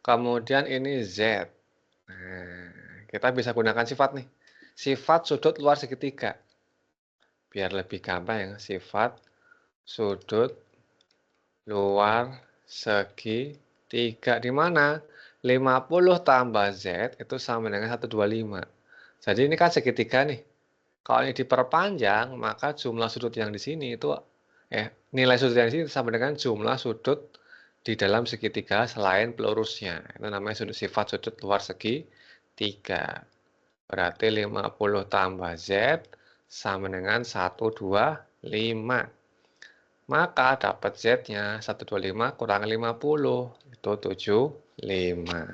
kemudian ini Z. Nah, kita bisa gunakan sifat nih. Sifat sudut luar segitiga. Biar lebih gampang ya, sifat sudut luar segitiga. Di mana 50 tambah Z itu sama dengan 125. Jadi ini kan segitiga nih. Kalau ini diperpanjang, maka jumlah sudut yang di sini itu nilai sudut yang di sini sama dengan jumlah sudut di dalam segitiga selain pelurusnya. Itu namanya sifat sudut luar segitiga. Berarti 50 tambah Z sama dengan 125. Maka dapat Z-nya 125 kurang 50 itu 75.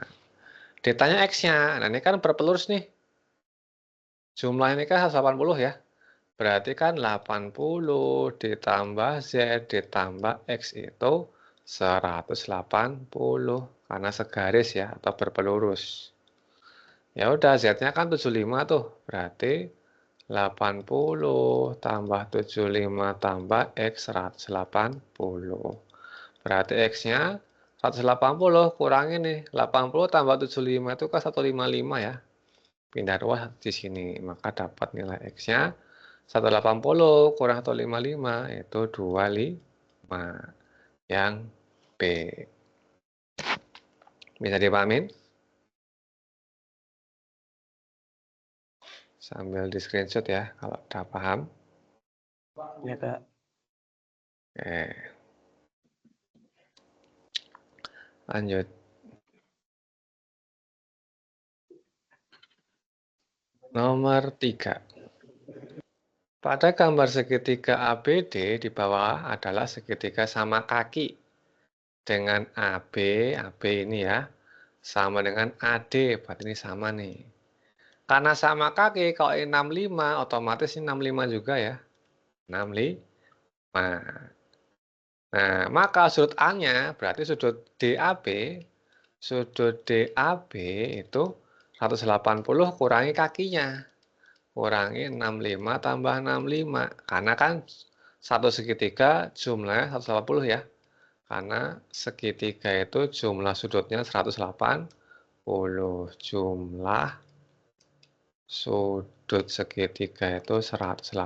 Ditanya X-nya. Nah, ini kan berpelurus nih. Jumlah ini kan 180 ya. Berarti kan 80 ditambah Z ditambah X itu 180 karena segaris ya atau berpelurus. Ya udah Z-nya kan 75 tuh. Berarti 80 tambah 75 tambah X 180. Berarti X-nya 180 kurang ini. 80 tambah 75 itu kan 155 ya. Pindah 2 di sini. Maka dapat nilai X-nya 180 kurang 155 itu 25. Yang B. Bisa dipahamin? Sambil di screenshot ya kalau udah paham. Ya, Kak. Oke. Lanjut. Nomor 3. Pada gambar segitiga ABD di bawah adalah segitiga sama kaki. Dengan AB ini ya, sama dengan AD, berarti ini sama nih. Karena sama kaki, kalau ini 65, otomatis ini 65 juga ya. 65. Nah, maka sudut A-nya berarti sudut DAB. Sudut DAB itu 180 kurangi kakinya. Kurangi 65 tambah 65. Karena kan satu segitiga jumlahnya 180 ya. Karena segitiga itu jumlah sudutnya 180. Jumlah sudut segitiga itu 180.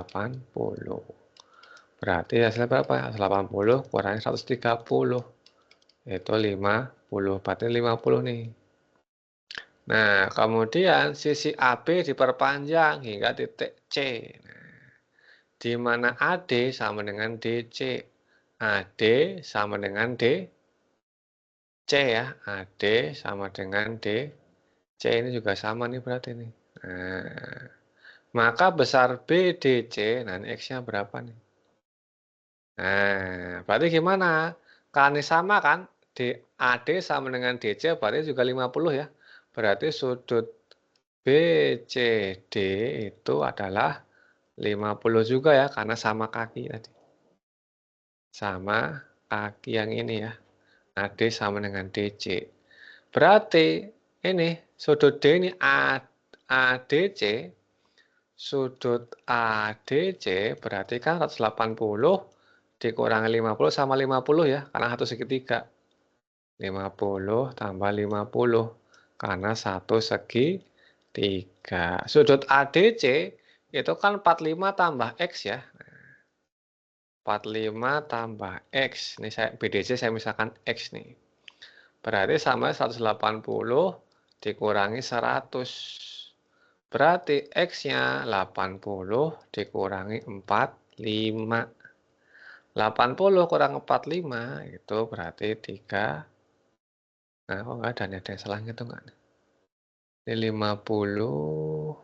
Berarti hasilnya berapa? 180 kurangi 130. Itu 50. Berarti 50 nih. Nah, kemudian sisi AB diperpanjang hingga titik C. Nah, di mana AD sama dengan DC. AD sama dengan DC ya. AD sama dengan DC. Ini juga sama nih berarti nih. Nah, maka besar BDC, nah ini X-nya berapa nih? Nah, berarti gimana? Karena ini sama kan? AD sama dengan DC berarti juga 50 ya. Berarti sudut BCD itu adalah 50 juga ya, karena sama kaki tadi. Sama kaki yang ini ya. AD sama dengan DC. Berarti ini sudut D ini ADC. Sudut ADC berarti kan 180 dikurangi 50 sama 50 ya, karena satu segitiga. 50 tambah 50 karena satu segitiga. Sudut ADC itu kan 45 tambah X ya. 45 tambah X. Ini BDC saya misalkan X nih. Berarti sama 180 dikurangi 100. Berarti X-nya 80 dikurangi 45. 80 kurang 45 itu berarti 3. Nah, kok nggak ada nih? Ada yang salah gitu nggak? Ini 50.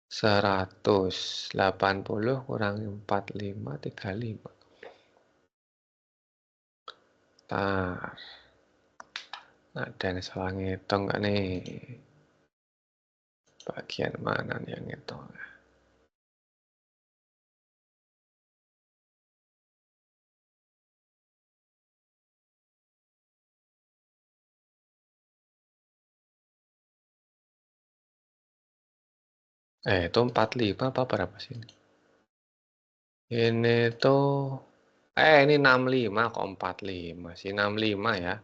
180 kurangi 45, 35. Ntar. Ada yang salah ngitung nggak nih? Bagian mana nih yang ngitung? Itu 45 apa berapa sih? Ini tuh ini 65 kok 45 sih, 65 ya.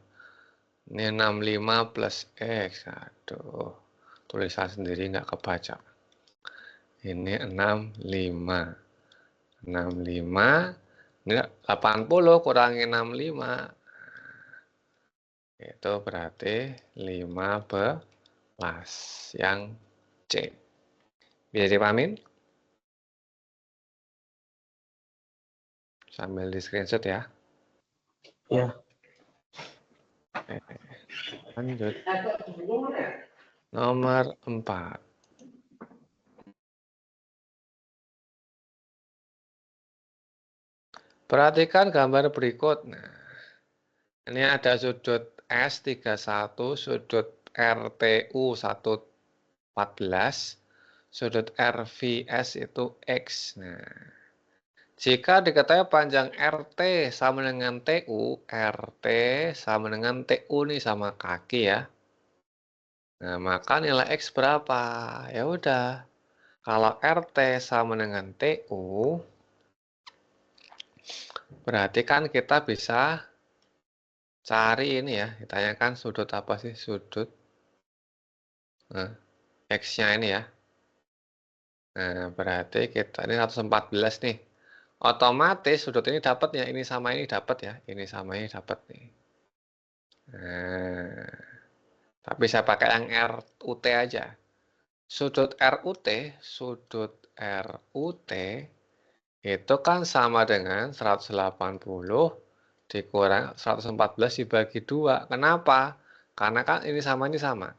Ini 65 plus X. Aduh, tulisan sendiri nggak kebaca. Ini 65. 65. Ini 80 kurangi 65. Itu berarti 15 yang C. Bisa dipahamin? Sambil di screenshot ya. Ya. Lanjut. Nomor 4. Perhatikan gambar berikut. Nah, ini ada sudut S31, sudut RTU 114, sudut RVS itu X. Nah, jika diketahui panjang RT sama dengan TU, RT sama dengan TU nih sama kaki ya. Nah, maka nilai X berapa? Ya udah. Kalau RT sama dengan TU, berarti kan kita bisa cari ini ya. Ditanyakan sudut apa sih? Sudut X-nya ini ya. Nah, berarti kita ini 114 nih. Otomatis sudut ini dapat ya. Ini sama ini dapat ya. Ini sama ini dapat nih. Nah, tapi saya pakai yang RUT aja. Sudut RUT itu kan sama dengan 180 dikurang 114 dibagi 2. Kenapa? Karena kan ini sama ini sama.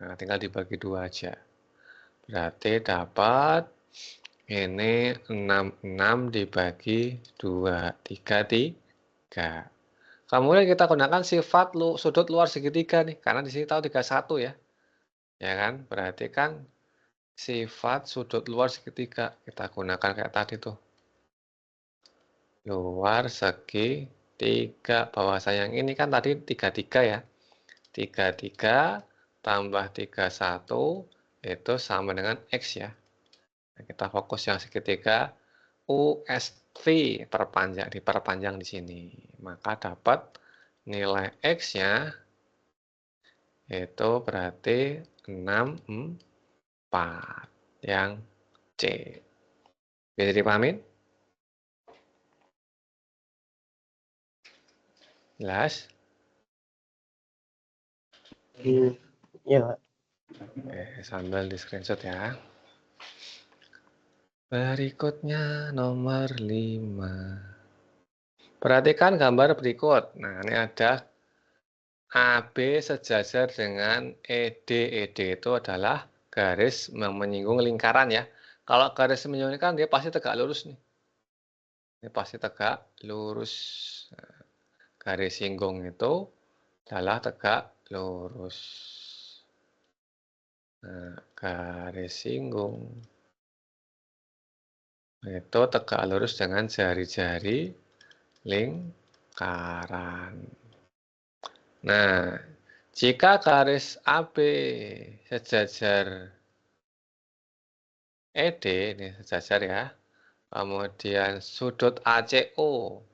Nah, tinggal dibagi 2 aja. Berarti dapat ini 66 dibagi 2. 3. Kemudian kita gunakan sifat sudut luar segitiga nih. Karena di sini tahu 31 ya. Ya kan? Berarti kan sifat sudut luar segitiga. Kita gunakan kayak tadi tuh. Luar segitiga. Bahwasanya yang ini kan tadi 33 ya. 33 tambah 31 itu sama dengan X ya. Nah, kita fokus yang segitiga USV diperpanjang di sini. Maka dapat nilai X-nya itu berarti 64 yang C. Bisa dipahamin? Jelas? Iya, Pak. Sambil di screenshot ya. Berikutnya nomor 5. Perhatikan gambar berikut. Nah, ini ada AB sejajar dengan ED. ED itu adalah garis yang menyinggung lingkaran ya. Kalau garis menyinggung lingkaran dia pasti tegak lurus nih. Ini pasti tegak lurus. Nah, garis singgung itu adalah tegak lurus. Nah, garis singgung itu tegak lurus dengan jari-jari lingkaran. Nah, jika garis AB sejajar ED, ini sejajar ya, kemudian sudut ACO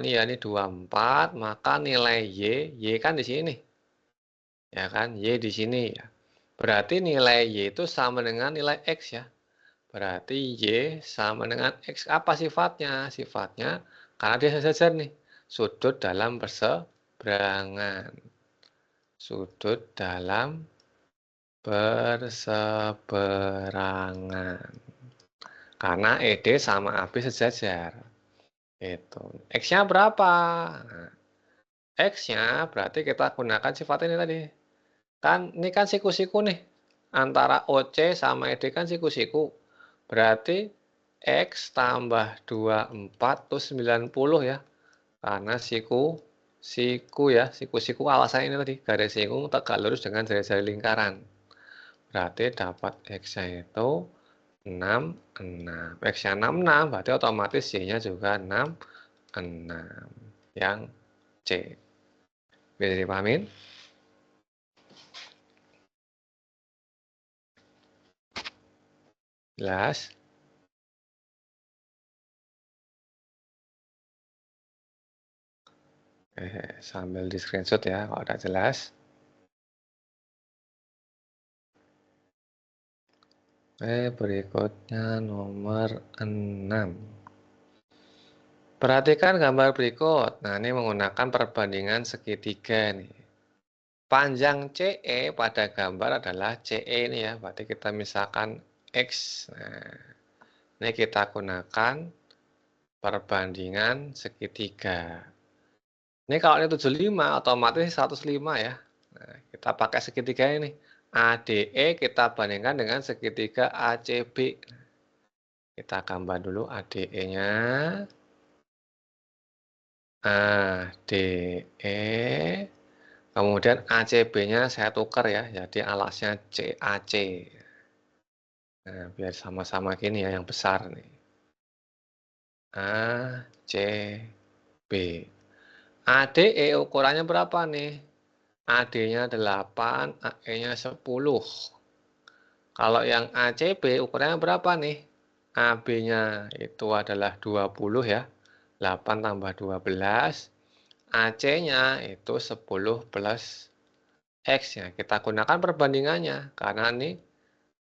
ini ya, ini 24, maka nilai Y kan di sini, ya kan, Y di sini ya. Berarti nilai Y itu sama dengan nilai X ya. Berarti Y sama dengan X. Apa sifatnya? Sifatnya, karena dia sejajar nih, sudut dalam berseberangan. Sudut dalam berseberangan. Karena ED sama AB sejajar. Itu. X-nya berapa? Nah, X-nya berarti kita gunakan sifat ini tadi. Kan ini kan siku-siku nih. Antara OC sama ED kan siku-siku. Berarti X tambah 24 itu 90 ya. Karena siku ya, siku-siku alasannya ini tadi. Garis singgung tegak lurus dengan jari-jari lingkaran. Berarti dapat X-nya itu 66. X-nya 66, berarti otomatis Y-nya juga 66. Yang C. Bisa dipahamin? Jelas? Sambil di screenshot ya kalau udah jelas. Berikutnya nomor 6. Perhatikan gambar berikut. Nah, ini menggunakan perbandingan segitiga nih. Panjang CE pada gambar adalah CE ini ya. Berarti kita misalkan X. Nah, ini kita gunakan perbandingan segitiga. Ini kalau ini 75 otomatis 105 ya. Nah, kita pakai segitiga ini. ADE kita bandingkan dengan segitiga ACB. Kita gambar dulu ADE-nya. ADE. Kemudian ACB-nya saya tukar ya. Jadi alasnya CAC. Nah, biar sama-sama gini ya yang besar nih. ACB. ADE ukurannya berapa nih? AD-nya 8, AE-nya 10. Kalau yang ACB ukurannya berapa nih? AB-nya itu adalah 20 ya. 8 tambah 12. AC-nya itu 10 plus X-nya. Kita gunakan perbandingannya. Karena ini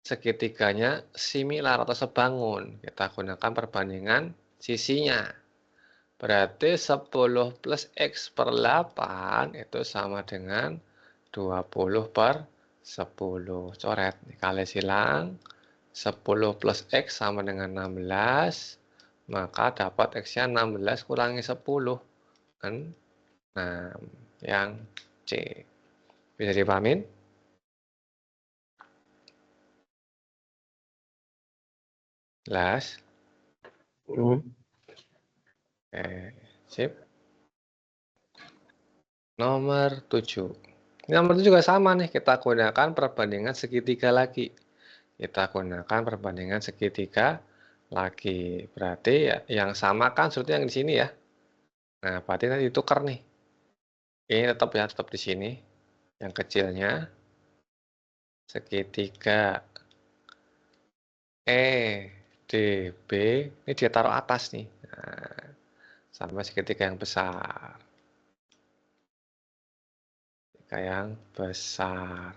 segitiganya similar atau sebangun. Kita gunakan perbandingan sisinya. Berarti 10 plus X per 8 itu sama dengan 20 per 10. Coret. Kali silang. 10 plus X sama dengan 16. Maka dapat X-nya 16 kurangi 10. Kan 6. Yang C. Bisa dipahamin? Jelas? Oke, sip. Nomor 7. Nomor 7 juga sama nih, kita gunakan perbandingan segitiga lagi. Kita gunakan perbandingan segitiga lagi. Berarti ya, yang sama kan seperti yang di sini ya. Nah, berarti nanti ditukar nih. Ini tetap ya, tetap di sini. Yang kecilnya segitiga EDB ini dia taruh atas nih. Nah, sama segitiga yang besar. Segitiga yang besar.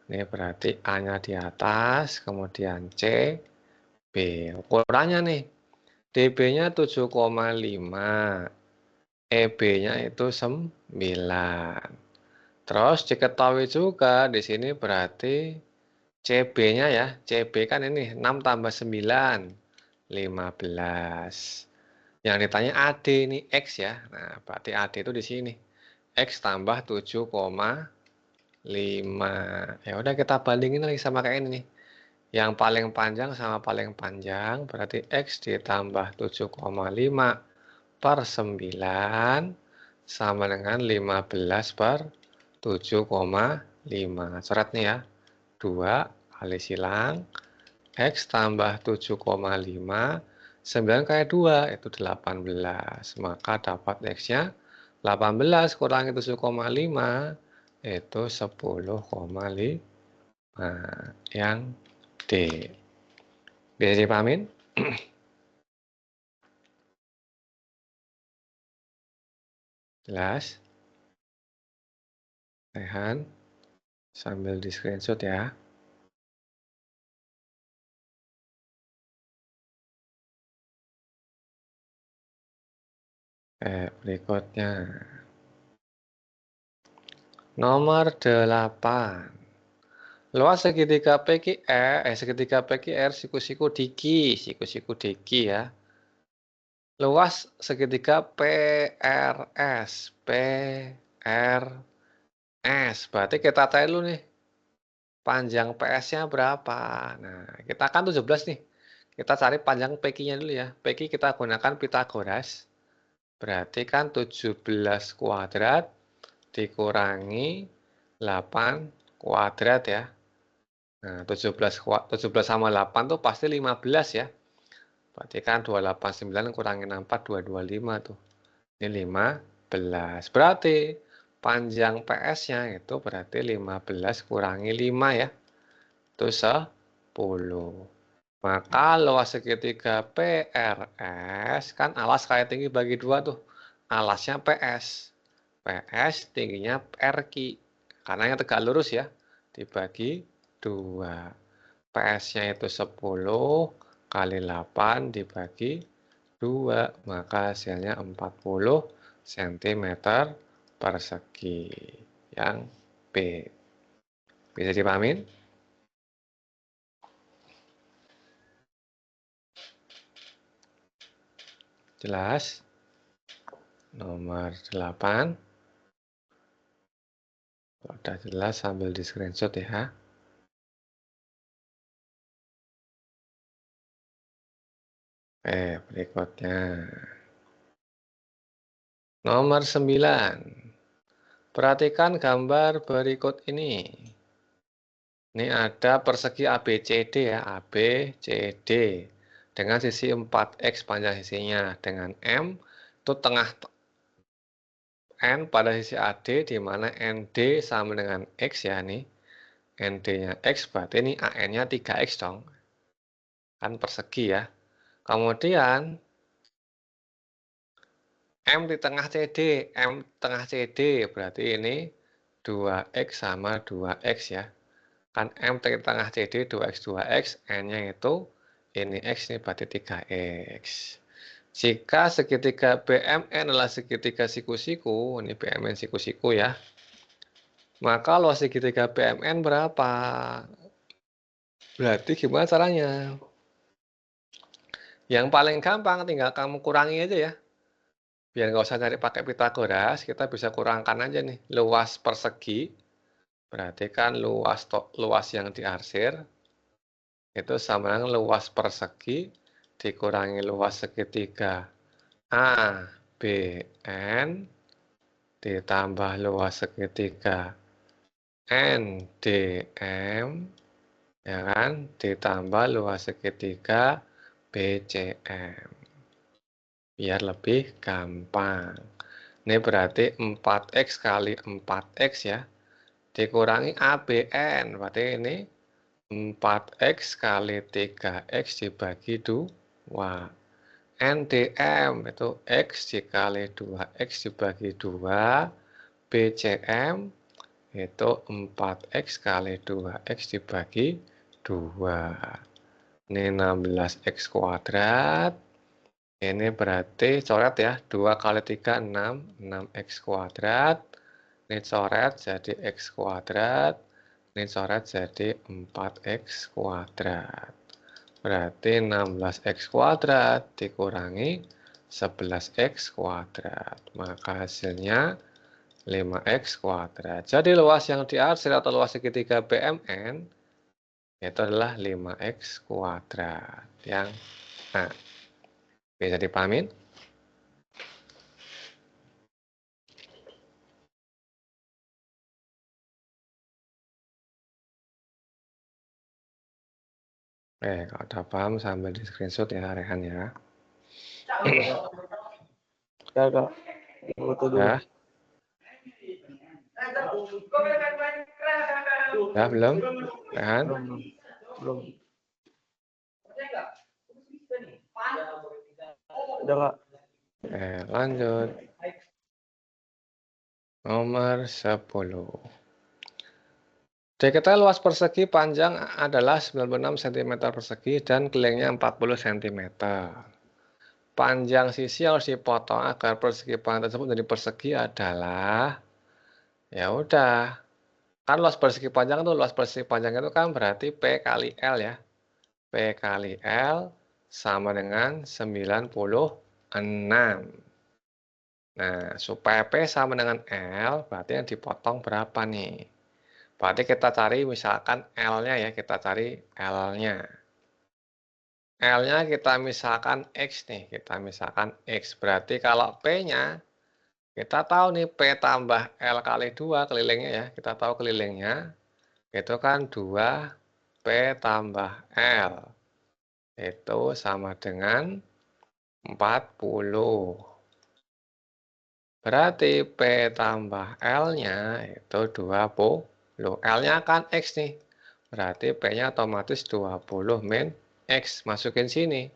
Ini berarti A-nya di atas, kemudian C, B. Ukurannya nih, DB-nya 7,5, EB-nya itu 9. Terus diketahui juga di sini berarti CB-nya ya, CB kan ini 6 tambah 9, 15. Yang ditanya AD ini X ya. Nah, berarti AD itu di sini. X tambah 7,5. Ya udah kita bandingin lagi sama kayak ini nih. Yang paling panjang sama paling panjang berarti X ditambah 7,5 per 9 sama dengan 15 per 7,5. Coret nih ya. 2 kali silang. X tambah 7,5. 9 kali 2 itu 18. Maka dapat X-nya 18 kurangi 7,5 itu 10,5. Yang D. Bisa dipahamin? Jelas? Rehan? Sambil di screenshot ya. Berikutnya. Nomor 8. Luas segitiga PQR, siku-siku diki ya. Luas segitiga PRS. Berarti kita cari dulu nih. Panjang PS-nya berapa? Nah, kita kan 17 nih. Kita cari panjang PQ-nya dulu ya. PQ kita gunakan Pitagoras. Berarti kan 17 kuadrat dikurangi 8 kuadrat ya. Nah, 17 sama 8 tuh pasti 15 ya. Berarti kan 289 kurangi 64, 225 tuh. Ini 15. Berarti panjang PS-nya itu berarti 15 kurangi 5 ya. Itu 10. Maka luas segitiga PRS kan alas kali tinggi bagi 2 tuh. alasnya PS. PS tingginya RQ. Karena yang tegak lurus ya. Dibagi 2. PS-nya itu 10 kali 8 dibagi 2. Maka hasilnya 40 cm persegi. Yang B. Bisa dipahamin? Jelas? Nomor 8. Kalau udah jelas sambil di screenshot ya. Berikutnya. Nomor 9. Perhatikan gambar berikut ini. Ini ada persegi ABCD ya, ABCD. Dengan sisi 4X panjang sisinya. Dengan M itu tengah N pada sisi AD, di mana ND sama dengan X ya nih. ND-nya X, berarti ini AN-nya 3X dong. Kan persegi ya. Kemudian M di tengah CD, M tengah CD, berarti ini 2X sama 2X ya. Kan M di tengah CD, 2X, 2X, N-nya itu, ini X, ini berarti 3X. Jika segitiga BMN adalah segitiga siku-siku, ini BMN siku-siku ya, maka luas segitiga BMN berapa? Berarti gimana caranya? Yang paling gampang tinggal kamu kurangi aja ya. Biar nggak usah cari pakai Pitagoras, kita bisa kurangkan aja nih. Luas persegi, berarti kan luas yang diarsir, itu sama dengan luas persegi dikurangi luas segitiga A, B, N, ditambah luas segitiga N, D, M, ya kan, ditambah luas segitiga B, C, M. Biar lebih gampang. Ini berarti 4X kali 4X ya. Dikurangi ABN. Berarti ini 4X kali 3X dibagi 2. NDM itu X dikali 2X dibagi 2. BCM itu 4X kali 2X dibagi 2. Ini 16X kuadrat. Ini berarti coret ya, 2 kali 3, 6, 6X kuadrat. Ini coret jadi X kuadrat. Ini coret jadi 4X kuadrat. Berarti 16X kuadrat dikurangi 11X kuadrat. Maka hasilnya 5X kuadrat. Jadi luas yang diarsir atau luas segitiga BMN itu adalah 5X kuadrat. Yang A. Bisa dipahamin? Kalau udah paham sambil di screenshot ya, Rehan ya. Ya, Kak. Foto dulu. Ya. Ya, belum? Rehan? Belum. Udah, Kak. Lanjut. Nomor 10. Diketahui luas persegi panjang adalah 96 cm persegi dan kelilingnya 40 cm. Panjang sisi harus dipotong agar persegi panjang tersebut menjadi persegi adalah, ya udah, kan luas persegi panjang itu kan berarti P kali L ya. P kali L sama dengan 96. Nah, supaya P sama dengan L, berarti yang dipotong berapa nih? Berarti kita cari misalkan L-nya ya, kita cari L-nya. L-nya kita misalkan X nih, kita misalkan X. Berarti kalau P-nya, kita tahu nih P tambah L kali 2 kelilingnya ya, kita tahu kelilingnya. Itu kan 2 P tambah L. Itu sama dengan 40. Berarti P tambah L-nya itu 20. L-nya kan X nih. Berarti P-nya otomatis 20 min X. Masukin sini.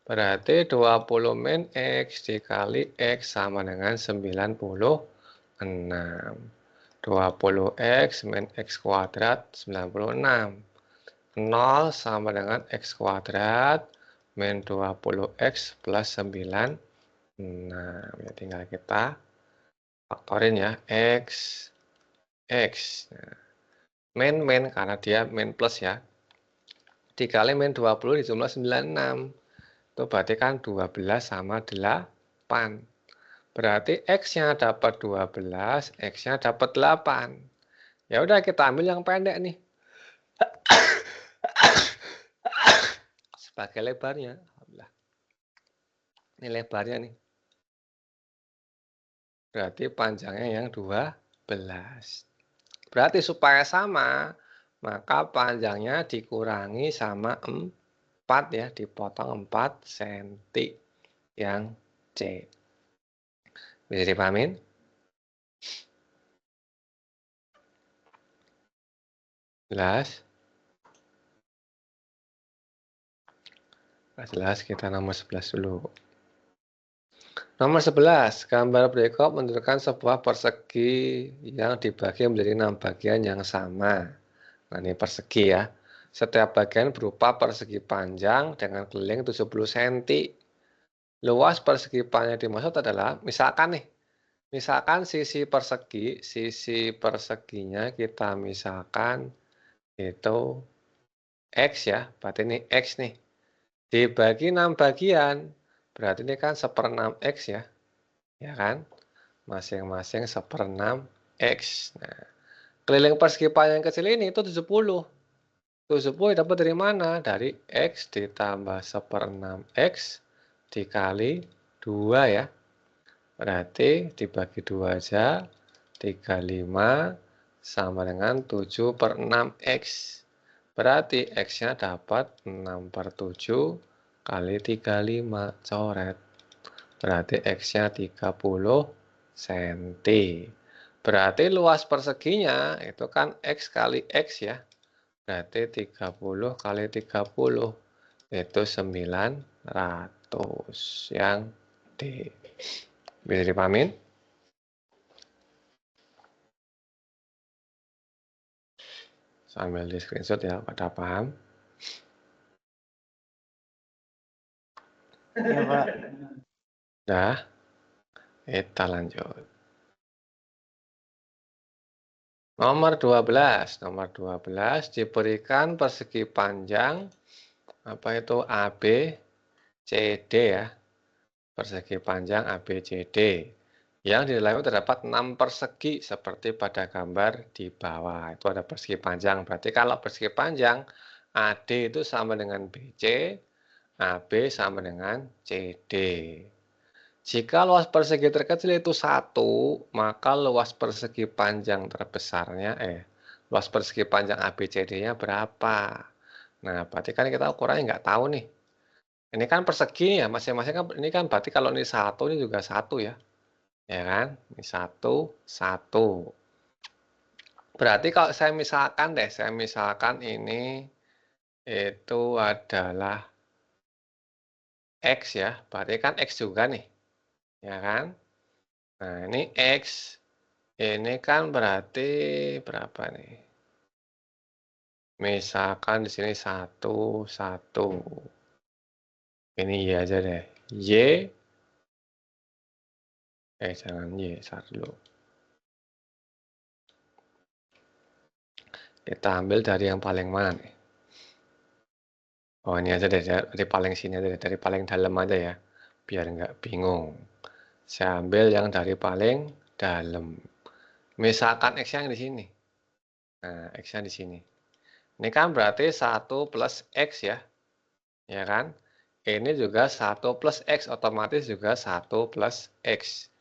Berarti 20 min X dikali X sama dengan 96. 20X min X kuadrat 96. 0 sama dengan X kuadrat min 20X plus 96. Ya, tinggal kita faktorin ya. X. Nah, min karena dia min plus ya. Dikali min 20 dijumlah 96. Itu berarti kan 12 sama 8. Berarti X-nya dapat 12, X-nya dapat 8. Ya udah kita ambil yang pendek nih. Sebagai lebarnya. Alhamdulillah. Ini lebarnya nih. Berarti panjangnya yang 12. Berarti supaya sama, maka panjangnya dikurangi sama 4 ya, dipotong 4 cm yang C. Bisa dipahamin? Jelas? Jelas, kita nomor 11 dulu. Nomor 11, gambar berikut menunjukkan sebuah persegi yang dibagi menjadi 6 bagian yang sama. Nah, ini persegi ya. Setiap bagian berupa persegi panjang dengan keliling 70 cm. Luas persegi panjang dimaksud adalah, misalkan sisi perseginya kita misalkan itu X ya, berarti ini X nih. Dibagi 6 bagian, berarti ini kan 1/6 X ya. Ya kan? Masing-masing 1/6 X. Nah, keliling persegi panjang kecil ini itu 70. 70 dapat dari mana? Dari X ditambah 1/6 X dikali 2 ya. Berarti dibagi 2 aja. 35 sama dengan 7/6 X. Berarti X-nya dapat 6/7 kali 35. Coret. Berarti X-nya 30 cm. Berarti luas perseginya itu kan X kali X ya. Berarti 30 kali 30 itu 900 yang D. Bisa dipahamin? Sambil di screenshot ya, pada paham? Ya, Pak. Nah, kita lanjut. Nomor 12. Nomor 12 diberikan persegi panjang apa itu AB CD ya. Persegi panjang ABCD. Yang di dalamnya terdapat 6 persegi seperti pada gambar di bawah. Itu ada persegi panjang. Berarti kalau persegi panjang AD itu sama dengan BC, AB sama dengan CD. Jika luas persegi terkecil itu 1, maka luas persegi panjang terbesarnya luas persegi panjang ABCD-nya berapa? Nah, berarti kan kita ukurannya nggak tahu nih. Ini kan persegi ya, masing-masing kan ini kan berarti kalau ini 1 ini juga 1 ya. Ya kan? Ini 1, 1. Berarti kalau saya misalkan ini itu adalah X ya, berarti kan X juga nih. Ya kan? Nah, ini X. Ini kan berarti berapa nih? Misalkan di sini 1, 1. Ini Y aja deh. Y. Jangan Y, saat dulu. Kita ambil dari yang paling mana nih? Oh, ini aja deh, dari paling sini aja deh, dari paling dalam aja ya. Biar nggak bingung. Saya ambil yang dari paling dalam. Misalkan X yang di sini. Nah, X yang di sini. Ini kan berarti 1 plus X ya. Ya kan? Ini juga 1 plus X. Otomatis juga 1 plus X.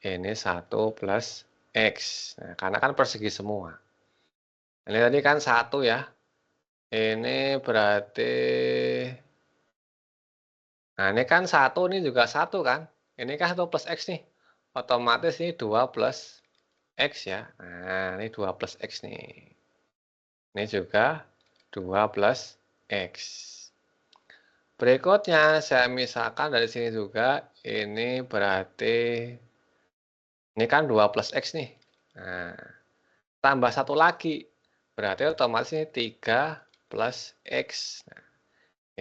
Ini 1 plus X. Nah, karena kan persegi semua. Ini tadi kan 1 ya. Ini berarti... Nah, ini kan 1, ini juga 1 kan. Ini kan 1 plus X nih. Otomatis ini 2 plus X ya. Nah, ini 2 plus X nih. Ini juga 2 plus X. Berikutnya saya misalkan dari sini juga, ini berarti ini kan 2 plus X nih. Nah, tambah 1 lagi, berarti otomatis ini 3 plus X. Nah,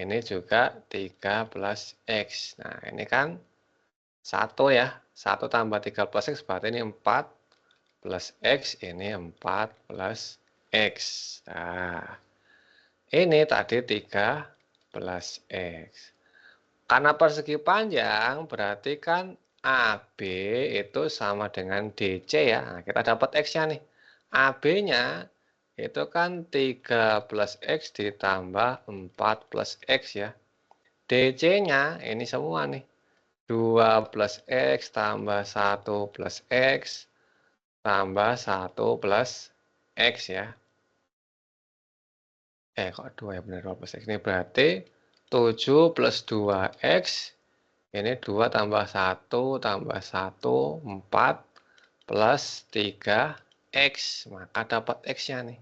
ini juga 3 plus X. Nah, ini kan 1 ya. 1 tambah 3 plus X berarti ini 4 plus X, ini 4 plus X. Nah, ini tadi 3 plus X. Karena persegi panjang, berarti kan AB itu sama dengan DC ya. Nah, kita dapat X-nya nih. AB-nya itu kan 3 plus X ditambah 4 plus X ya. DC-nya ini semua nih. 2 plus X tambah 1 plus X tambah 1 plus X ya. Kok 2 ya, benar 2 plus X. Ini berarti 7 plus 2X. Ini 2 tambah 1 tambah 1, 4 plus 3X. Maka dapat X-nya nih.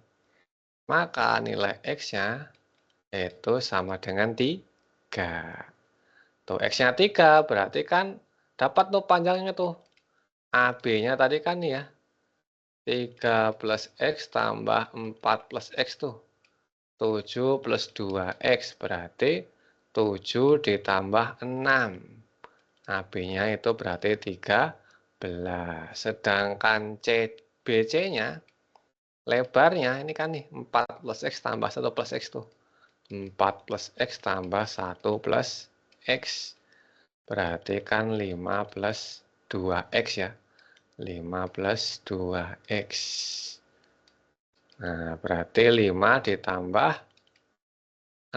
Maka nilai X-nya itu sama dengan 3. Tuh, X-nya 3 berarti kan dapat tuh panjangnya tuh. AB-nya tadi kan nih ya. 3 plus X tambah 4 plus X tuh. 7 plus 2X berarti 7 ditambah 6. AB-nya itu berarti 13. Sedangkan BC-nya, lebarnya ini kan nih 4 plus X tambah 1 plus X tuh. 4 plus X tambah 1 plus X. Berarti kan 5 plus 2X ya. 5 plus 2X. Nah, berarti 5 ditambah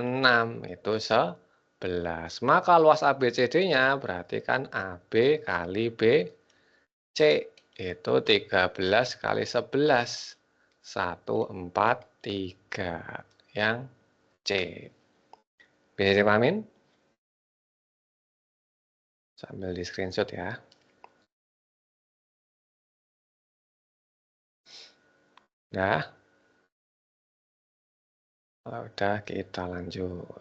6 itu 11. Maka luas ABCD-nya berarti kan AB kali BC itu 13 kali 11. 143 yang C. Bisa dipahamin? Sambil di screenshot ya. Nah, udah kita lanjut.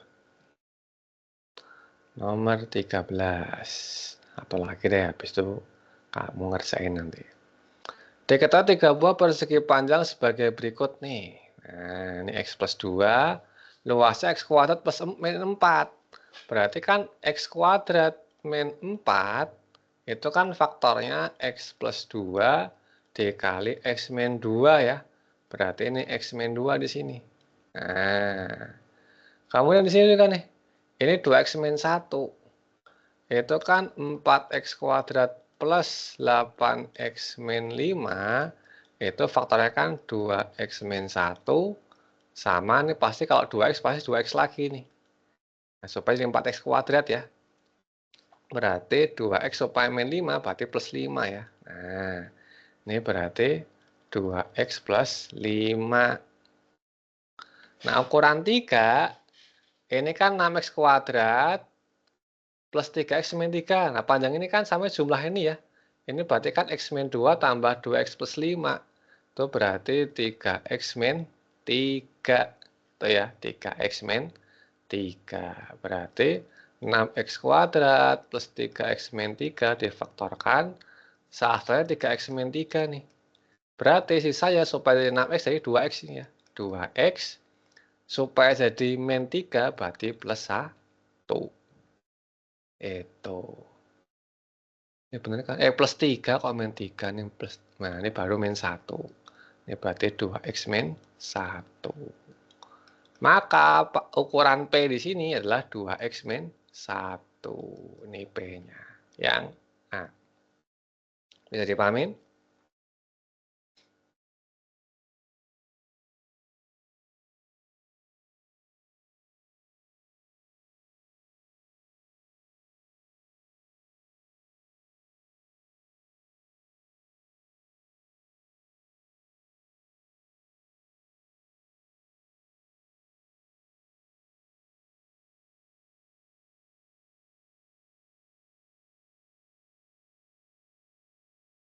Nomor 13. Atau lagi deh, habis itu kamu ngerjain nanti. Diketahui 3 buah persegi panjang sebagai berikut nih. Nah, ini X plus 2. Luasnya X kuadrat plus min 4. Berarti kan X kuadrat min 4 itu kan faktornya X plus 2 dikali X min 2 ya. Berarti ini X min 2 di sini. Nah, kemudian di sini juga nih. Ini 2X min 1. Itu kan 4X kuadrat plus 8X min 5. Itu faktornya kan 2X min 1. Sama nih pasti kalau 2X pasti 2X lagi nih. Nah, supaya 4X kuadrat ya. Berarti 2X supaya min 5 berarti plus 5 ya. Nah, ini berarti 2X plus 5. Nah, ukuran 3, ini kan 6X kuadrat plus 3X min 3. Nah, panjang ini kan sama jumlah ini ya. Ini berarti kan X min 2 tambah 2X plus 5. Itu berarti 3X min 3. Itu ya, 3X min 3. Berarti 6X kuadrat plus 3X min 3 difaktorkan. Sehasilnya 3X min 3 nih. Berarti sisanya supaya jadi 6X jadi 2X ini ya. 2X supaya jadi min 3 berarti plus 1. Itu. Ini benar kan? Plus 3 kok min 3 nih plus. Nah, ini baru min 1. Ini berarti 2X min 1. Maka ukuran P di sini adalah 2X min 1. Ini P-nya. Yang A. Bisa dipahamin?